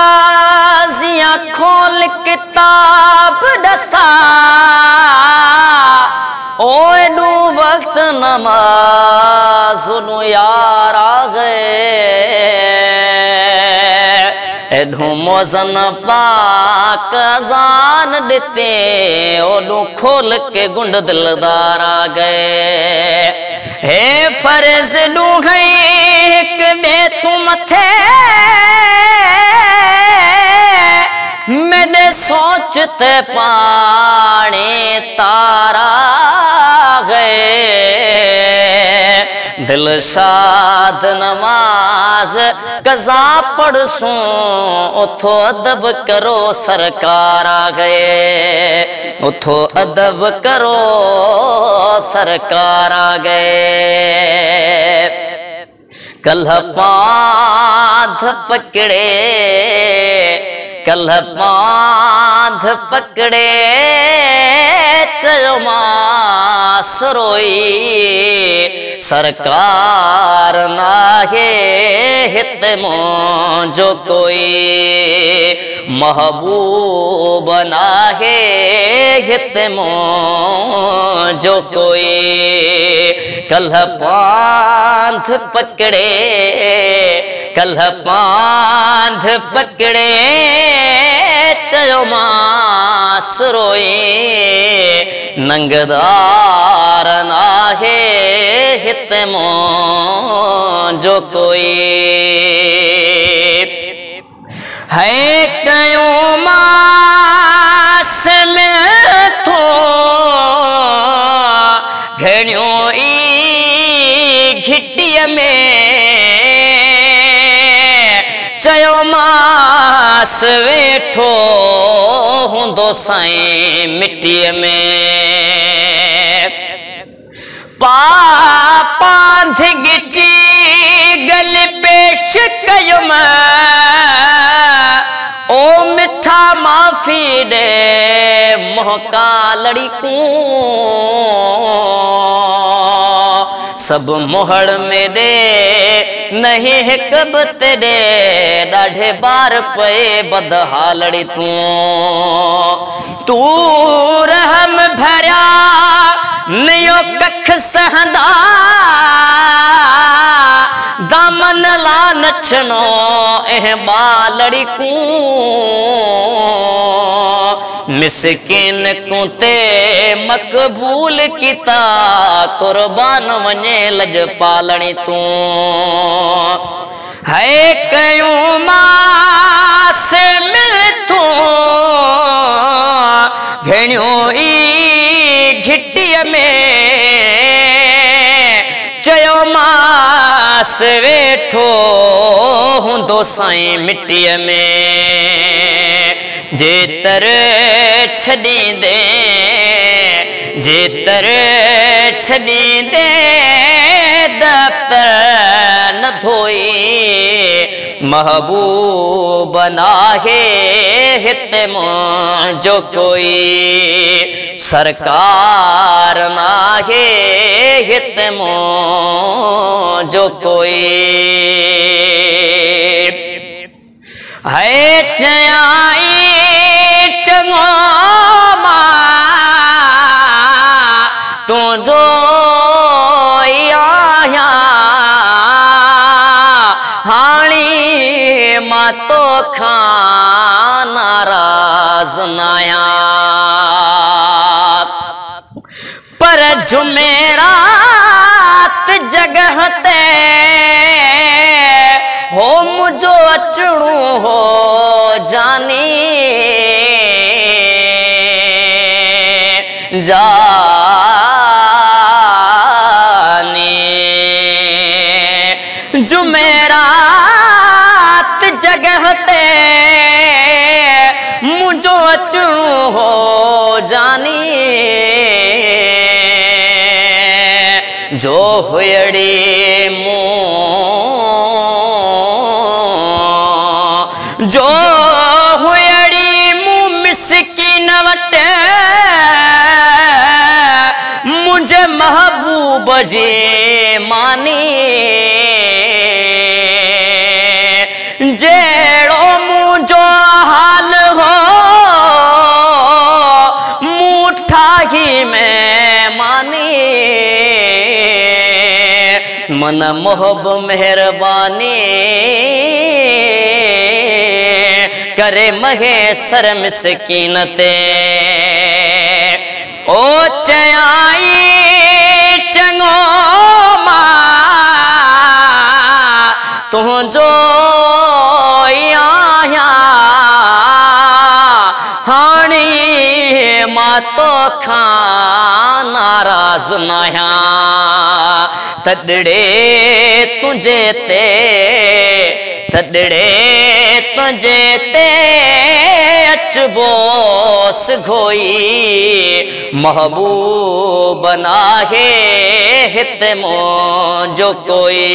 काज़ियां खोल किताब दसा ओए दू वक्त नमाज यार आ गए एडू मोजन पाक अजान देते ओडू खोल के गुंड दिलदार आ गए हे फर्ज दू गई एक बे तुम थे मैंने सोचते पानी तारा गए दिलशाद नमाज कज़ा पढ़सूं उथो अदब करो सरकार आ गए उथो अदब करो सरकार आ गए कल पांध पकड़े कल पांध पकड़े चयो मास रोई सरकार नाहे हित मुंहिंजो कोई महबूब नाहे हित मुंहिंजो कोई कल पांध पकड़े कल पांध पकड़े चयो मास रोई नंगदार नाहे हित मुंहिंजो कोई है कयूं मास में थो घणियों ई घिटीअ में चयो मास वेठो हूंदो साईं मिट्टीअ में पांध गिची गल पेश कयुम ओ मिठा माफ़ी दे मोहका लड़िकूं सब मोहड़ में दे नहीं हिक बते दे ॾाढे बार पे बदहालड़ी तू रहम भरिया नयो कख सहंदा दामन ला नचनो एह बालड़ी को मिसकिन को ते मकबूल किता कुर्बान वने लज पालणी तू है कयूं मास मिल तू घणियों ई घिटीअ में चयो मास वेठो हूंदो साईं मिट्टीअ में जेतर छॾींदे जेतर छॾींदे दफ़्तर न धोई महबूब नाहे हिते मुंहिंजो कोई सरकार नाहे हिते मुंहिंजो कोई है चयाई चङो मां तुंहिंजो मां तो खां नाराज नाया पर जुमेरात जगह ते हो मुझो अचणो हो जाने जगह ते मुझो अचणो हो जानी जो हुयड़ी जो हुयड़ी मिसकीन वटे मुझे महबूब जे मानी जेड़ो मुझो हाल हो मुठा ही में मानी मन मोहब मेहरबानी करे महेसर मिसकीन ते ओ चयाई चंगो मां तुझो आया हाणी मां तो खां नाराज नया तड़े तुझे ते अचबोस घोई महबूब नाहे हित जो कोई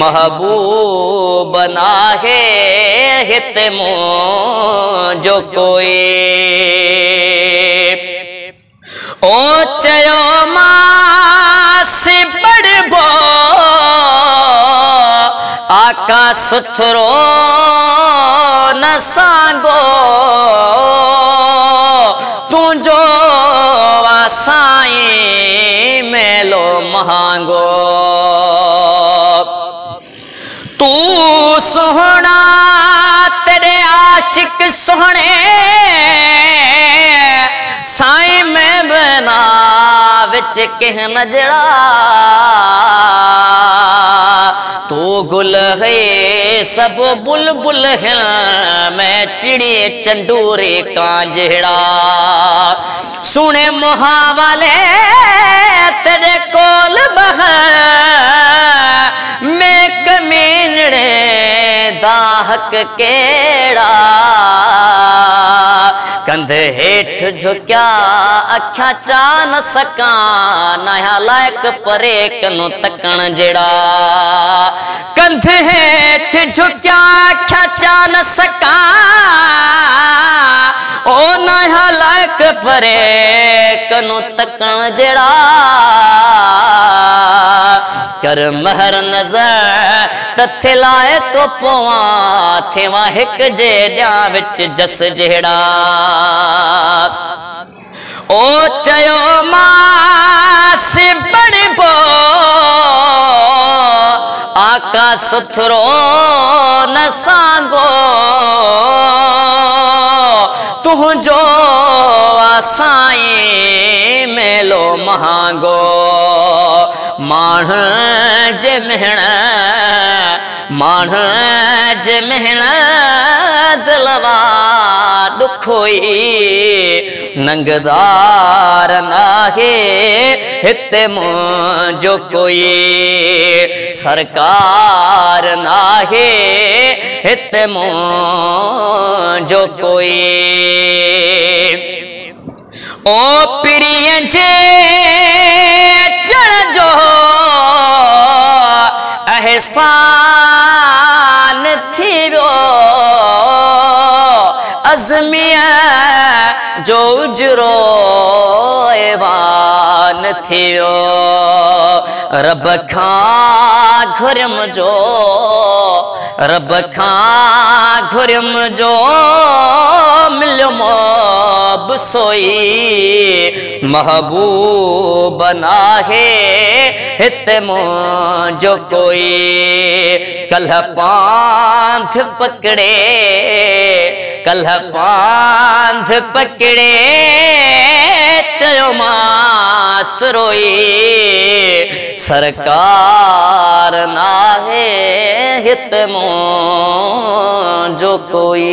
महबूब नाहे हित जो कोई ओ चयो मासी बड़बो आका सुथरो न सांगो तुझो साईं मेलो महांगो तू सोहना तेरे आशिक सोहने साईं में बना विच कह नजड़ा तू गुल है सब बुलबुल है मैं चिड़ी चंडूरे कांजड़ा सुने मुहावले तेरे कोल बह मैं कमीनड़े दाहक केड़ा कंध हेठ झुक्या अखा चा न सका नया लायक परे कनो तकण जेड़ा कंध हेठ झुक्या अखा चा न सका ओ नया लायक परे कनो तकण जेड़ा कर महर नजर तथे लायक पवा थेवा हिक जे ॾिया विच जस जेड़ा ओ चयो मासी बड़बो आका सुथरो न सांगो तुझो साईं मेलो महांगो माण जे मेहण दिलवा दुखोई नंगदार नाहे हिते मुझो कोई सरकार नाहे हिते मुझो कोई ओ प्रिय जे जण जो एहसान थी वो अज़मिया जो उजरो एवान थियो रब खां घुरम जो रब खां घुरम जो मिलो मोब सोई महबूब नाहे हित मुझो कोई कल्ह पांथ पकड़े चयो मासरोई सरकार नाहे हित मुझो कोई।